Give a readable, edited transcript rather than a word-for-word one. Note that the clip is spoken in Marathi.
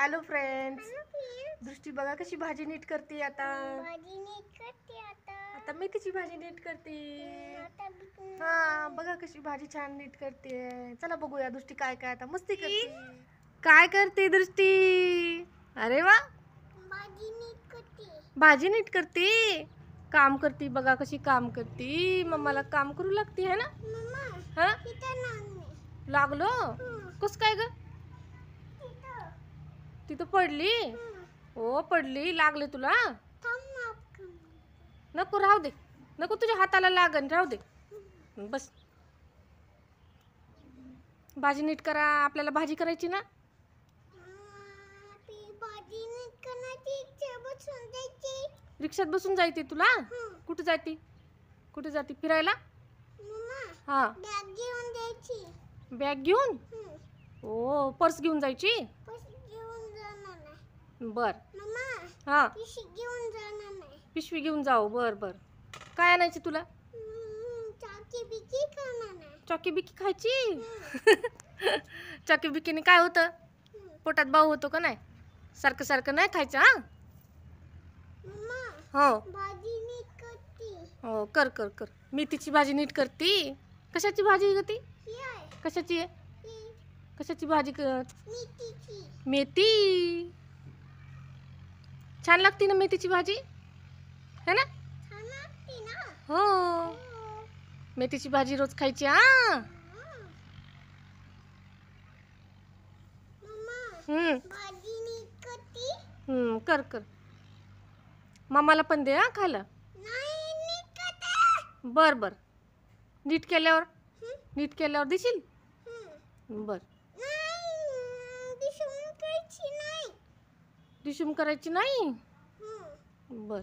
हॅलो फ्रेंड्स, दृष्टी बघा कशी भाजी नीट करते आता. आता मेथीची भाजी नीट करते. हा बघा कशी भाजी छान नीट करते. चला बघूया दृष्टी काय काय आता मस्ती करते. काय करते दृष्टी? अरे वा, भाजी नीट करते. काम करते बघा कशी काम करते. मम्माला काम करू लागते है ना. हा लागलो कस काय ग? तिथं पडली? हो पडली. लागले तुला? नको राहू दे, नको तुझ्या हाताला लागन, राहू दे. बस भाजी नीट करा. आपल्याला भाजी करायची ना. रिक्षात बसून जायते तुला? कुठे जायती? कुठे जाती फिरायला? हा बॅग घेऊन. ओ पर्स घेऊन जायची. बर हा पिशवी घेऊन जाऊ. बर बर. काय आणायची तुला? चॉकी बिकी खायची. चॉकी बिकीने काय होतं? पोटात भाऊ होतो का नाही? सारखं सारखं नाही खायचं. हा हो हो कर कर कर. मेथीची भाजी नीट करती. कशाची भाजी ग ती? कशाची आहे? कशाची भाजी कर? मेथी. छान लागते ना मेथीची भाजी, है ना? हो मेथीची भाजी रोज खायची. कर कर. मामाला पण दे खायला. बर बर. नीट केल्यावर देशील. बर. डिशूम करायची नाही. बर.